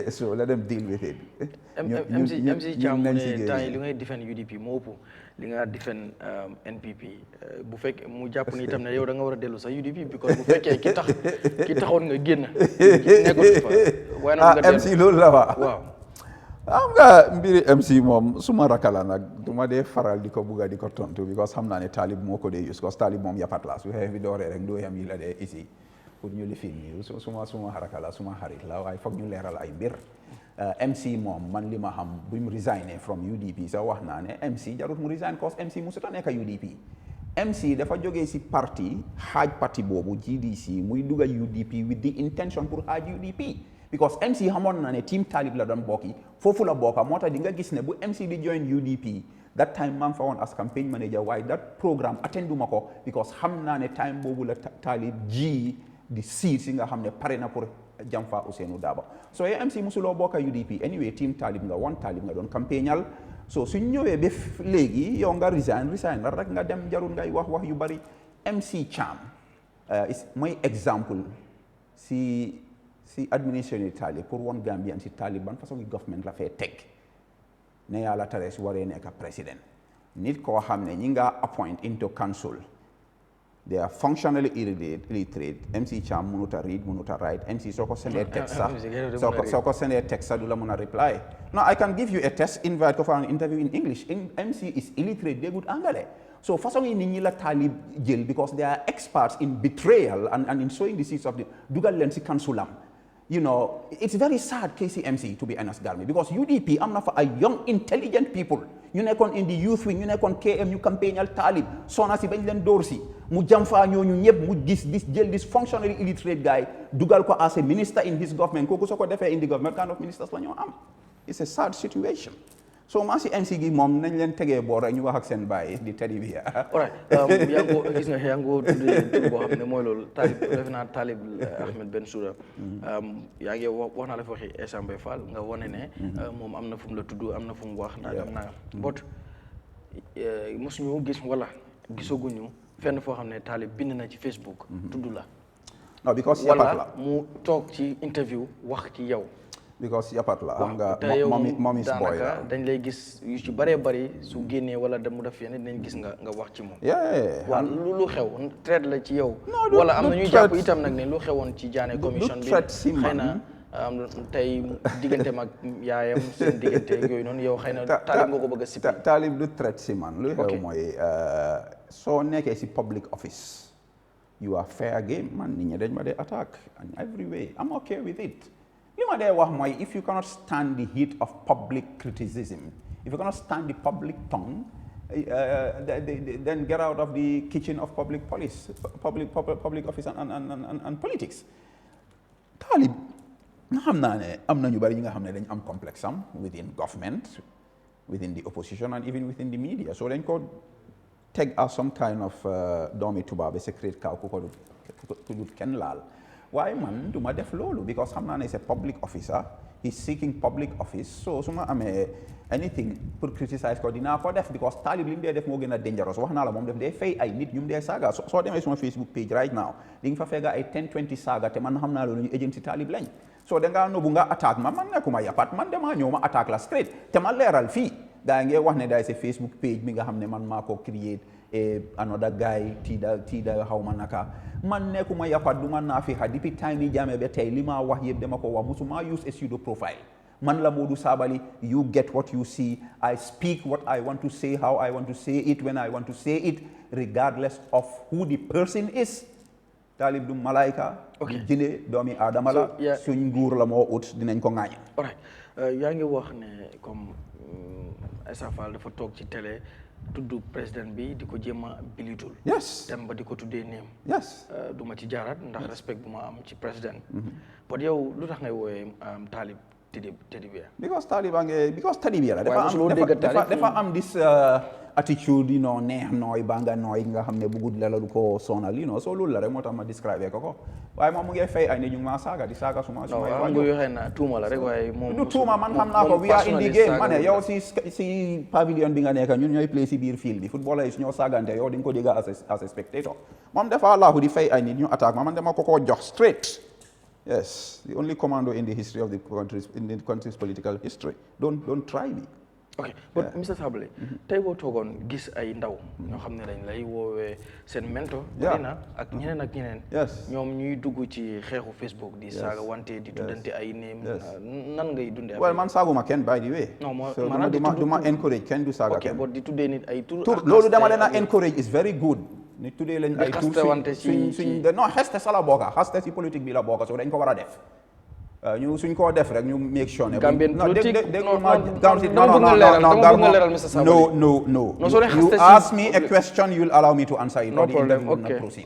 so let them deal with it MC Cham mu ne temps yi li ngay defend UDP moo ëpp li nga defend NPP bu fekk mu jàpp ni itam ne yow da nga war a dellu sax UDP because bu fekkee ki taxoon nga génn nekkul fa waaye nag nga dellu MC loolu la waaw xam nga mbiri MC moom suma rakala nag duma dee faral di ko bugga di ko tontu because xam naa ne Talib moo ko dee use because Talib moom yappat la su xeex bi dooree rek doo yam yi la dee isi pour ñu lifin nii suma rakala suma xarit la waaye foog ñu leeral ay mbir MC moom man li ma xam bu mu resigné from UDP sax wax naa ne MC jarut mu resign cause MC musuta nekk UDP MC dafa jógee si parti xaaj parti boobu GDC muy dugal UDP with the intention pour xaaj UDP because MC xamoon na ne team Talib la doon bokki foofu la bokka moo tax di nga gis ne bu MC di join UDP that time maa ngi fa woon as campaign manager waaye that programme attenduma ko because xam naa ne time boobu la Talib ji di siir si nga xam ne pare na pour Jamfa Ousainou Darboe so yow MC musuloo bokka UDP anyway team Talib nga woon Talib nga doon campagnal so suñ ñëwee ba léegi yow nga resign la rek nga dem jarul ngay wax yu bari MC Cham mooy exemple si administration Talib pour woon Gambian si Talib ban façon government la fee teg ne yàlla tere su waree nekk président nit koo xam ne ñi nga appoint into council they are functionally illiterate MC Cham mënut a read mënut a write MC soo ko sendee text sax soo ko sendee text sax du la mën a reply no I can give you a test invite ko for an interview in English MC is illiterate déggut anglais so façon yi nit ñi la Talib jël because they are experts in betrayal and in sowing the seeds of the dugal leen si kansulam you know it's very sad KCMC to be honest Garmi because UDP am na fa ay young intelligent people ñu nekkoon in the youth wing ñu nekkoon KM ñu campagnal Talib sona si bañ leen dóor si mu jam faa ñooñu ñëpp mu jël this functionally illiterate guy dugal ko as a minister in his government kooku soo ko defee in the government kind of ministers la ñoo am it's a sad situation so maa si MC gi moom nañ leen tegee boor rek ñu wax ak seen baay di teddy bi alright yaa ngi ko gis nga yaa ngi ko tuddee tur boo xam ne mooy loolu Talib defe naa Talib Ahmed Bensouda yaa ngi wax naa la fi waxi Esambé Fall nga wane ne moom am na fu mu la tudd am na fu mu wax nangam but mosuñu gis wala gisaguñu fenn foo xam ne Talib bind na ci Facebook tudd la non because yapat la wala mu toog ci interview wax ci yow because yapat la xam nga mommy's boy la dañ lay gis yu ci bëree bëri su génnee wala mu def yenn dinañ gis nga wax ci moom waaw lu xew traite la ci yow wala am na ñuy jàpp itam nag ne lu xewoon ci Jaane commission bi xëy na tey diggante mag yaayam seen diggante yooyu noonu yow xëy na Talib nga ko bëgg a sipi Talib du traite si man lu xew mooy soo nekkee si public office you are fair game man nit ñi dañ ma dee attack in every way I'm okay with it li ma dee wax mooy if you cannot stand the heat of public criticism if you cannot stand the public tongue then get out of the kitchen of public office and politics Talib nga xam naa ne am na ñu bari ñi nga xam ne dañ am complexe am within government within the opposition and even within the media so dañ ko teg as some kind of doomi tubaab secret kaw ku ko dut kenn laal waaye man du ma def loolu because xam naa ne c'est public officer he's seeking public office so su ma amee anything pour criticize ko dinaa ko def because Talib li mu dee def moo gën a dangerous wax naa la moom def dee fay ay nit ñu mu dee saaga soo demee suma Facebook page right now di nga fa fekk ay 10-20 saaga te man xam naa loolu ñu agency Talib lañ so dangaa nobu nga attaque man nekkuma yapat man damaa ñëw ma attaque la straight te ma leeral fii gaa ngi wax ne daay sa Facebook page mi nga xam ne man maa ko create another guy Tida Hawma naka man nekuma yapat duma nafi ha depuis time yi Jammeh be tay lima wax yeb dama ko wax musuma use a pseudo profile man la Momodou Sabally, you get what you see. I speak what I want to say, how I want to say it, when I want to say it, regardless of who the person is. Talib du malaika, jine doomi adama la, suñ nguur la moo ut dinañ ko ŋaañ. All right. Yaa ngi wax ne comme Essa Faal dafa toog ci télé tudd président bi di ko jéem a bilitul. Yes. dem ba di ko tuddee néem. Yes. du ma ci jaaraat ndax respect bu ma am ci président. but yow lu tax ngay wooyee Talib Teddy Bear? Because Teddy Bear la dafa am this attitude, you know, neex nooy banga nooy nga xam ne bëggut la du ko sonal, you know, so loolu la rek moo tax ma describe ko waaye moom mu ngi fay ay ne ñu ngi maa saaga di saaga suma tuuma la rek waaye moom du tuuma man xam naa ko we are in the game ma ne yow si pavilion bi nga nekk ñun ñooy play si biir field bi footballeur yi ñoo saagante yow di nga ko dégg as a spectator moom dafa laaxu di fay ay nit ñu attaque man dama ko jox straight. Yes, the only commando in the history of the country's political history. Don't try me. Okay, but Mr. Sabally, tey boo toogoon gis ay ndaw ñoo xam ne dañ lay woowee seen mentor. dina ak ñeneen. Yes. ñoom ñuy dugg ci xeexu Facebook di saaga wante di tuddante ay name. nan ngay dundee. Well, man saaguma kenn by the way. non du ma encourage kenn du saaga kenn. ok but di tuddee nit ay tur. loolu dama leen a encourage is very good. ni tuddee lañ ay tur suñ non xaste sa la bokka xaste si politique bi la bokka so dañ ko war a def ñu suñ ko def rek ñu make sure ne Gambian politique no you ask me a question you'll allow me to answer it no problem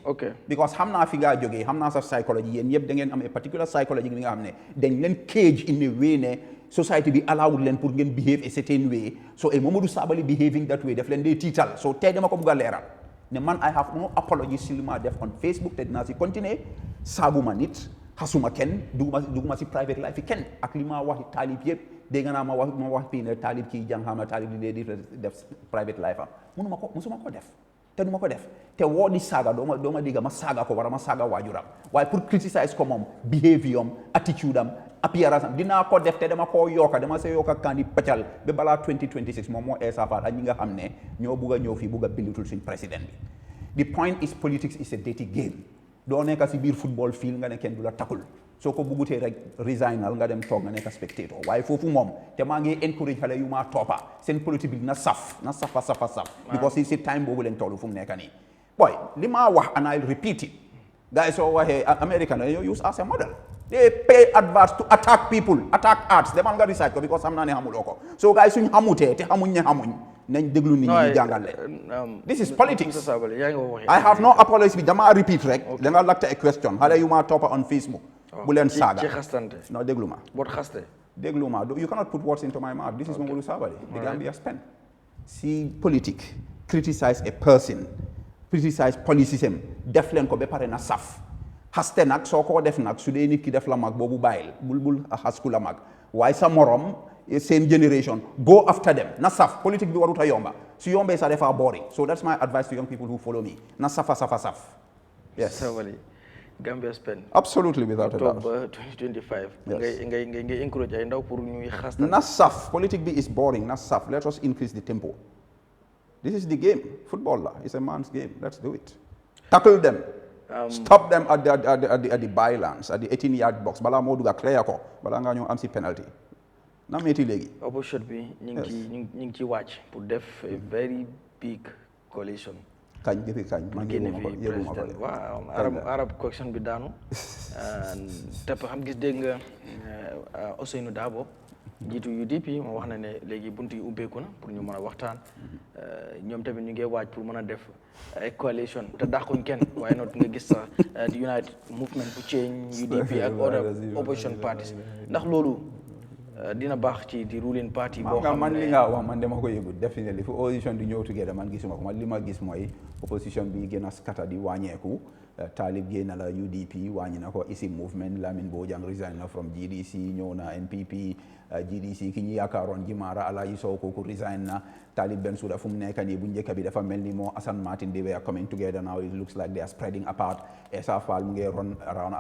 okay because xam naa fi ngaa jógee xam naa sa psychology yéen yëpp da ngeen am a particular psychology bi nga xam ne dañ leen cage in a way ne society bi allowed leen pour ngeen behave a certain way so a Momodou Sabally behaving that way daf leen dee tiital so tey dama ko bugg a leeral ne man I have no apology si li ma def on Facebook te dinaa si continuer saaguma nit xasuma kenn duguma si private life yi kenn ak li ma wax Talib yëpp dégg naa ma wax fii ne Talib kii jàng xam Talib di def private life am musuma ko def te duma ko def te woo di saaga dooma digga ma saaga ko wala ma saaga waajuram waaye pour criticize ko moom behavior am attitude am appearance am dinaa ko def te dama koo yokka dama see yokka kandi paccal ba balaa 2026 moom moo Essa Faal ak ñi nga xam ne ñoo bugg a ñëw fii bugg a bilitul suñ président bi the point is politics is a dirty game doo nekka si biir football field nga ne kenn du la takul soo ko buggutee rek resignal nga dem toog nga nekk spectator waaye foofu moom te maa ngi encourage xale yu maa toppa seen politique bi na safa because si time boobu leen toll fu mu nekk nii boy li maa wax and I'll repeat it guys soo waxee American dañoo use as a model they pay adverts to attack people attack arts demal nga research ko because xam naa ne xamuloo ko so guys suñ xamutee te xamuñ ne xamuñ nañ déglu nit ñi jàngal leen this is politics I have no apology bi dama repeat rek da nga laajte a question xale yu maa toppa on Facebook bu leen saaga ci xastante non déglu ma bot xaste déglu ma you cannot put words into my mouth this is Momodou Sabally the Gambia spent si politique criticize a person criticize policyism def leen ko ba pare na saf xaste nag soo ko def nag su dee nit ki def la mag boobu bàyyil bul xas ku la mag waaye sa morom same generation go after them na saf politique bi warut a yomba su yombee sa defa boring so that's my advice to young people who follow me na safa saf yes Gambia spend absolutely without a doubt October 2025 ngay encourage ay ndaw pour ñuy xas na saf politique bi is boring na saf let us increase the tempo this is the game football la it's a man's game let's do it tackle them stop them at the bylands at the 18-yard box balaa moo dugg clear ko balaa nga ñëw am si penalty na metti léegi opposition bi ñu ngi ci wàcc pour def a very big coalition kañ depuis kañ man yëguma ko waaw arab coalition bi daanu te xam gis dégg nga Ousseynou Dabo jiitu UDP moo wax na ne léegi bunt yi ubbeeku na pour ñu mën a waxtaan ñoom tamit ñu ngi waaj pour mën a def ay coalition te dàquñ kenn waaye noot nga gis sax the United Movement for Change UDP ak other opposition parties ndax loolu dina baax ci di ruling party boo xam ne man li nga wax man dama ko yëgul definitely fu opposition di ñëw together man gisuma ko man li ma gis mooy opposition bi gën a scatter di wàññeeku Talib génn la UDP wàññi na ko isi movement Lamin Bojang resign na from GDC ñëw na NPP GDC ki ñu yaakaaroon Jimara Alaji Sow kooku resign na Talib Bensouda fu mu nekk nii bu njëkk bi dafa mel ni moo Assane Martin they were coming together now it looks like they are spreading apart Essa Faal mu ngi run around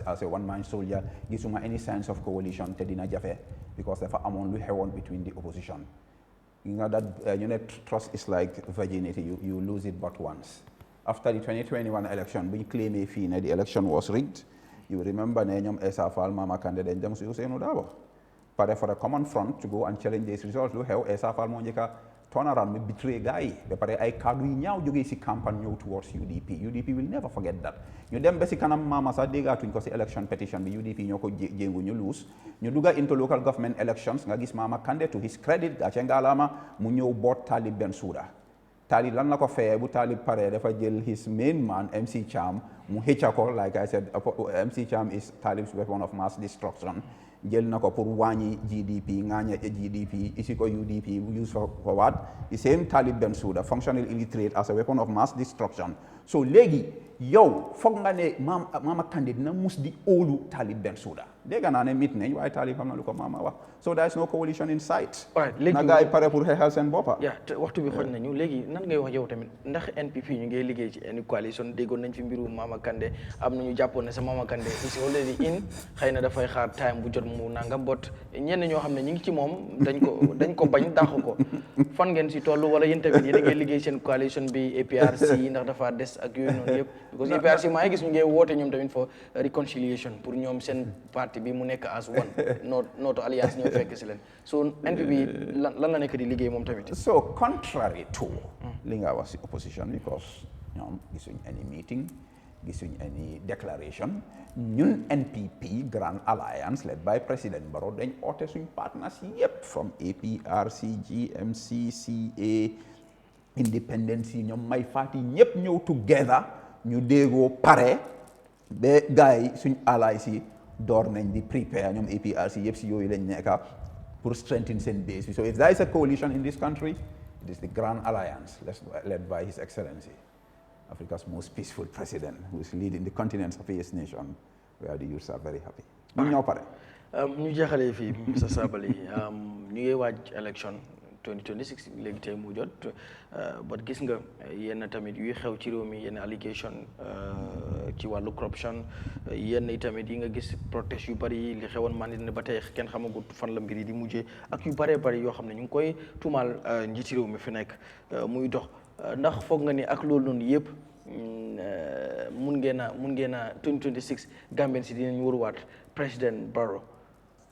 as a one man soldier gisuma any signs of coalition te dina jafe because dafa amoon lu xewoon between the opposition You know that trust is like virginity. You lose it but once. After the 2021 election, we claim the election was rigged. You remember Eyeafrica Mama candidate dem su Ousainou Darboe. Pare for a common front to go and challenge these results. Lu xew Eyeafrica moo njëkk a turn around, me betray guy. Ba pare ay kaddu yi ñaaw jógee si campagne ñëw towards UDP. UDP will never forget that. ñu dem ba si kanam Mama sax déggaatuñ ko si election petition bi UDP ñoo ko jéngu ñu lose. ñu dugga into local government elections nga gis Mama Kandeh to his credit gàcce ngaalama mu ñëw boot Talib Bensouda. Talib lan la ko fayee bu Talib pare dafa jël his main man MC Cham mu xëcca ko like I said MC Cham is Talib's weapon of mass destruction. Jël na ko pour wàññi GDP ŋaaña GDP isi ko UDP use for what the same Talib Bensouda functional illiterate as a weapon of mass destruction. So léegi yow foog nga ne Mama Kandeh dina mus di óolu Talib Bensouda dégg naa ne mit nañ waaye Talib xam na lu ko Mama wax so there is no coalition in sight. na gaay pare pour xeexal seen boppa. te waxtu bi xoj nañu léegi nan ngay wax yow tamit ndax NPP ñu ngi liggéey ci any coalition déggoon nañ fi mbiru Mama Kandeh am nañu jàppoon ne sa Mama Kandeh is already in xëy na dafay xaar time bu jot mu nangam bot ñenn ñoo xam ne ñu ngi ci moom dañ ko bañ dàq ko fan ngeen si toll wala yéen tamit yéen a ngi liggéey seen coalition bi APRC ndax dafa des ak yooyu noonu yëpp because APRC maa ngi gis ñu ngi woote ñoom tamit for reconciliation pour ñoom seen parti bi mu nekk as one nooto alliance ñoo fekk si leen so NPP lan la nekk di liggéey moom tamit. So contrary to li nga wax si opposition because ñoom gisuñ any meeting gisuñ any declaration ñun NPP Grand Alliance led by President Barrow dañ oote suñ partners yëpp from APRC GMC CA independence yi ñoom may faati ñëpp ñëw together ñu déggoo pare ba gars yi suñ allies yi door nañ di prepare ñoom APRC yëpp si yooyu lañ nekka pour strengthen seen base. So if there is a coalition in this country, it is the Grand Alliance led by His Excellency, Africa's most peaceful president, who is leading the continent's happiest nation, where the youths are very happy. ñu ñoo pare. ñu jeexalee fii Mr Sabally ñu ngi waaj election 2026 léegi tey mu jot but gis nga yenn tamit yuy xew ci réew mi yenn allégation ci wàllu corruption yenn tamit yi nga gis protest yu bari li xewoon man ne ba tey kenn xamagut fan la mbir yi di mujjee ak yu bëree bëri yoo xam ne ñu ngi koy tuumaal njiiti réew mi fi nekk muy dox ndax foog nga ni ak loolu noonu yëpp mun ngeen a 2026 Gambien si dinañ waruwaat président Barrow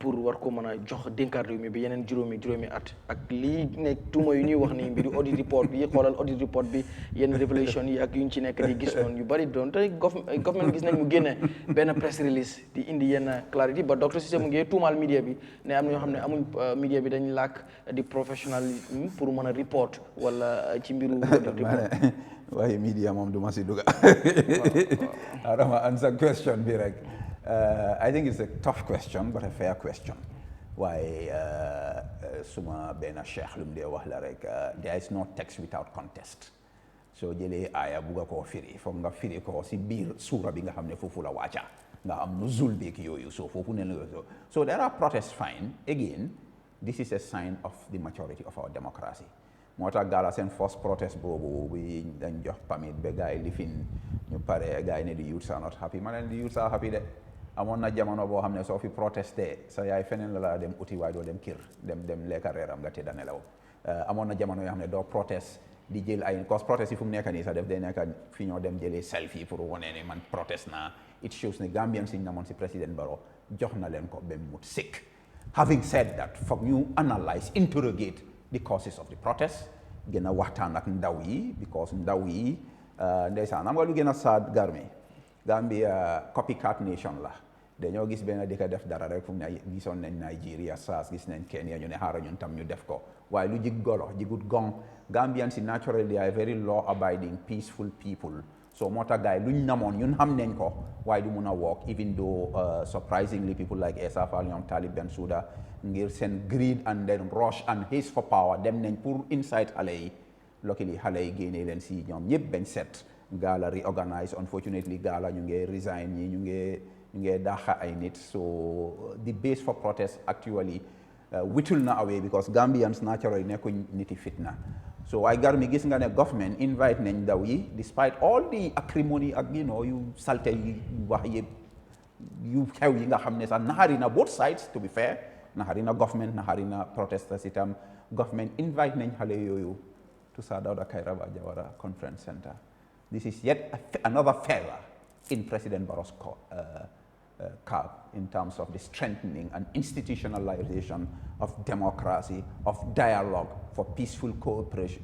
pour war ko mën a jox dénkaat réew mi bi yeneen juróomi at ak lii nekk tuuma yu ñuy wax ni mbiri audit report bi xoolal audit report bi yenn révélation yi ak yu ñu ci nekk di gis noonu yu bari doon te government gis nañ mu génne benn press release di indi yenn clarity ba docteur Cissé mu ngi tuumaal media bi ne am na ñoo xam ne amuñ media bi dañ làkk di professionnalisme pour mën a report wala ci mbiru audit report. waaye media moom du ma si dugga adama answer question bi rek. I think it's a tough question, but a fair question. Why, suma bena sheikh lum de wax la rek, there is no text without contest. So jëlee aya buga koo firi foog nga firi ko si biir suura bi nga xam ne foofu la wàcca nga am nuzul beeg yooyu so foofu ne la so there are protests fine again this is a sign of the maturity of our democracy. moo tax gaala seen first protest boobu bi dañ jox permit ba gars yi lifin ñu pare gars yi ne the youths are not happy ma ne the youths are happy de amoon na jamono boo xam ne soo fi protesté sa yaay feneen la dem uti waaye doo dem kër dem lekka reeram nga tëdda nelaw amoon na jamono yoo xam ne doo protest di jël ay cause protest yi fu mu nekk nii sax def day nekk fi ñoo dem jëlee selfie pour wane ne man protest naa it shows ne Gambian siñ namoon si président Barrow jox na leen ko ba mu mut sëkk. Having said that foog ñu analyse interrogate the causes of the protest gën a waxtaan ak ndaw yi because ndaw yi ndeysaan am nga lu gën a sad Garmi Gambia copycat nation la dañoo gis benn dëkk def dara rek fu mu ne gisoon nañ Nigeria SARS gis nañ Kenya ñu ne xaaral ñun tam ñu def ko waaye lu jig golo jigut gong Gambians si naturally they are very law abiding peaceful people so moo tax gars yi luñ namoon ñun xam nañ ko waaye du mun a work even though surprisingly people like Eyeafrica ñoom Talib Bensouda ngir seen greed and then rush and haste for power dem nañ pour inside xale yi luckily xale yi génnee leen si ñoom ñëpp bañ set gaala reorganize unfortunately gaala ñu ngi resign ñi ñu ngi daaxa ay nit so the base for protest actually witul na away because Gambians naturally nekkuñ niti fitna so ay gar mi gis nga ne government invite nañ ndaw yi despite all the acrimony ak yu salte yi wax yëpp yu xew yi nga xam ne sax naxari na both sides to be fair naxari na government naxari na protesters itam government invite nañ xale yooyu to Sir Dawda Kairaba Jawara Conference Center. This is yet another feather in President Barrow's cap in terms of the strengthening and institutionalization of democracy, of dialogue for peaceful cooperation,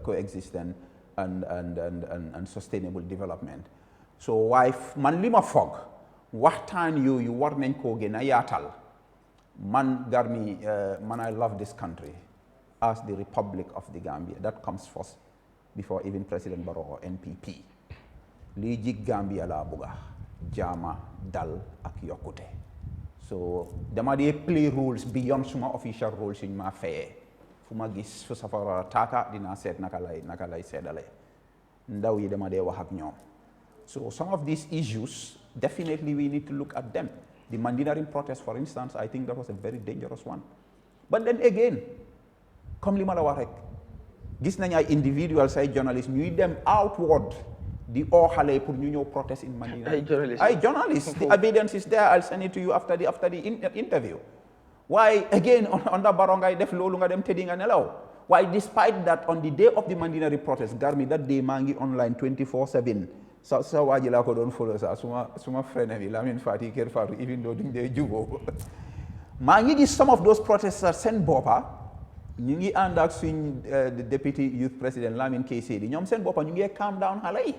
coexistence and sustainable development. So wife man lima fog waxtaan yooyu war nañ koo gën a yaatal man Garmi man I love this country as the Republic of the Gambia. That comes first before even President Barrow or NPP. Lii jig Gambia laa bugga jaama dal ak yokkute. So dama dee play roles beyond suma official roles yuñ ma fayee fu ma gis fu safara taaka dinaa seet naka lay seedale ndaw yi dama dee wax ak ñoom. So some of these issues, definitely we need to look at them. The Mandinaring protest, for instance, I think that was a very dangerous one. But then again, comme li ma la wax rek gis nañ ay individuals ay journalists ñuy dem outward di oo xale pour ñu ñëw protest in Mandina. ay journalists the evidence is there. I'll send it to you after the interview. Why again under Barrow ngay def loolu nga dem tëddi nga nelaw. Why despite that on the day of the Mandinari protest Garmi that day maa ngi online 24/7 sa waa ji laa ko doon follow sa suma friend bi Lamin Fati Kër Fatou even though duñ dee juboo maa ngi gis some of those protesters seen boppa ñu ngi ànd ak suñ deputy youth president Lamin Keysey di ñoom seen boppa ñu ngi calm down xale yi.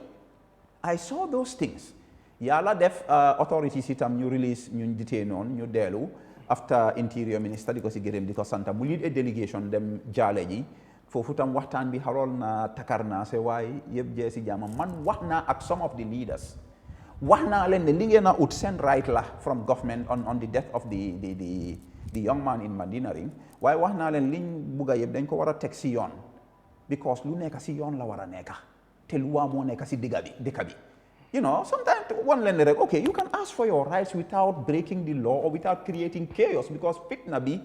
I saw those things. Yàlla def authorities itam ñu release ñun ditee noonu ñu dellu after interior minister di ko si gërëm di ko santa mu lead a delegation dem jaale ji foofu tam waxtaan bi xarool na takar naa se waaye yëpp jee si jàmm man wax naa ak some of the leaders wax naa leen ne li ngeen a ut seen right la from government on the death of the young man in Mandinaring waaye wax naa leen liñ bugga yëpp dañ ko war a teg si yoon because lu nekk si yoon la war a nekka te lu waa moo nekk si dëkk bi. You know, sometimes one leen rek okay, you can ask for your rights without breaking the law or without creating chaos because fitna bi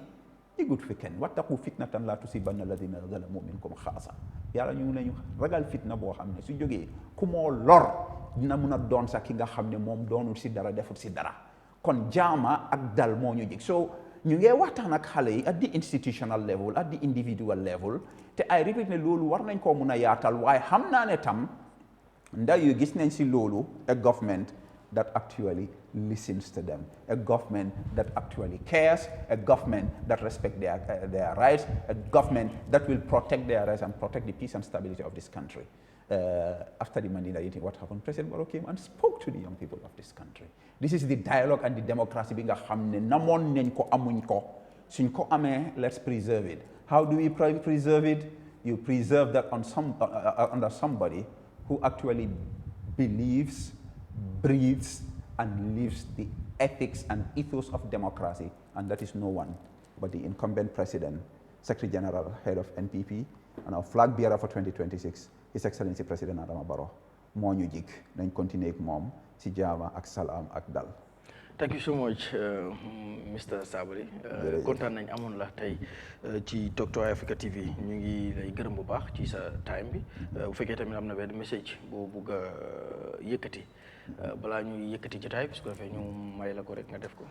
igut fi kenn wattaqu fitnatan la tusibanna alladhina zalamu minkum khassa. Yàlla ñu nañu ragal fitna boo xam ne su jógee ku moo lor dina mun a doon sax ki nga xam ne moom doonul si dara deful si dara kon jaama ak dal moo ñu jig so ñu ngee waxtaan ak xale yi at the institutional level at the individual level te ay repeat ne loolu war nañ koo mun a yaatal waaye xam naa ne tam ndax yu gis nañ si loolu a government that actually listens to them, a government that actually cares, a government that respects their rights, a government that will protect their rights and protect the peace and stability of this country. After the Mandela meeting, what happened? President Barrow came and spoke to the young people of this country. This is the dialogue and the democracy bi nga xam ne namoon nañ ko amuñ ko suñ ko amee let's preserve it. How do we preserve it? You preserve that under somebody who actually believes, breathes, and lives the ethics and ethos of democracy, and that is no one but the incumbent president, Secretary General, head of NPP, and our flag bearer for 2026, His Excellency President Adama Barrow. Moo ñu jik nañ continuer ak moom si jaama ak salaam ak dal. Thank you so much, Mr. Sabally. Kontaan nañ amoon la tey ci To Eyeafrica TV ñu ngi lay gërëm bu baax ci sa time bi bu fekkee tamit am na benn message boo bugg a yëkkati balaa ñuy yëkkati jotaay bi su ko defee ñu may la ko rek nga def ko.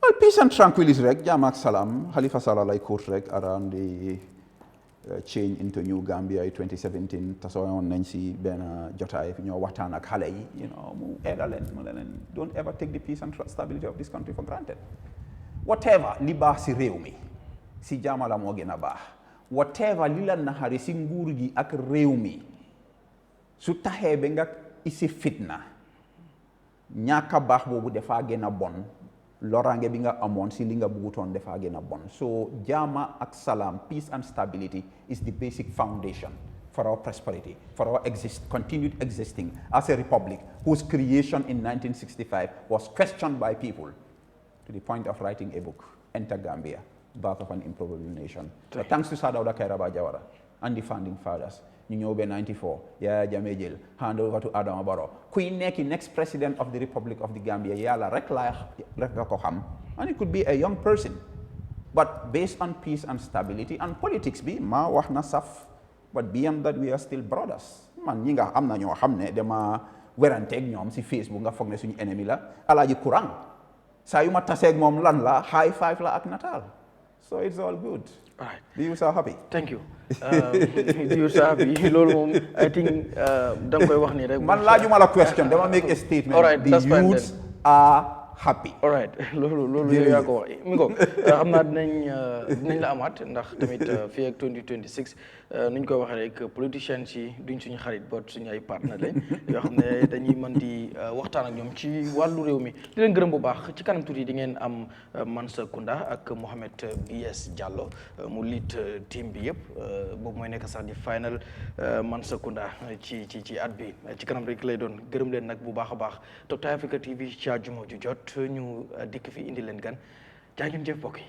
Well, peace and tranquility rek jaam ak salaam Halifa Sallah lay court rek around the change into New Gambia 2017 tasoon nañ si benn jotaay ñoo waxtaan ak xale yi you know mu eeda leen mu leen don't ever take the peace and stability of this country for granted. Whatever li baax si réew mi si jaama la moo gën a baax whatever li la naxari si nguur gi ak réew mi su taxee ba nga isi fitna ñaaka baax boobu dafaa gën a bon loraange bi nga amoon si li nga bugutoon dafaa gën a bon so jaama ak salaam peace and stability is the basic foundation for our prosperity, for our continued existing as a republic whose creation in 1965 was questioned by people to the point of writing a book, Enter Gambia, Birth of an Improbable Nation. But thanks to Sir Dawda Kairaba Jawara and the founding fathers, ñu ñëw ba 94 Yahya Jammeh jël hand over to Adama Barrow kuy nekk next president of the Republic of the Gambia yàlla rek nga ko xam and it could be a young person but based on peace and stability and politics bi ma wax na saf but beyond that we are still brothers man ñi nga am na ñoo xam ne dama weranteeg ñoom si Facebook nga foog ne suñu ennemi la alaaji courant saa yu ma taseeg moom lan la high five la ak nataal So it's all good. All right. The youths are happy. Thank you. The youths are happy. loolu moom I think da nga koy wax nii rek. Man laajuma la question dama make a statement. All right, that's fine the youths are happy. all right loolu yow yaa ko wax mi ko xam naa dinañ la amaat ndax tamit fii ak 2026 nuñ koy waxee rek politicians yi duñ suñu xarit boot suñu ay partenaires lañ yoo xam ne dañuy mën di waxtaan ak ñoom ci wàllu réew mi di leen gërëm bu baax ci kanam tuuti di ngeen am Mansa Kunda ak Mohamed BS Diallo mu lead team bi yëpp boobu mooy nekk sax di final Mansa Kunda ci at bi ci kanam rek lay doon gërëm leen nag bu baax a baax To Eyeafrica TV ci àjjuma ju jot ñu dikk fi indi leen gan jaa ngeen jëf mbokk yi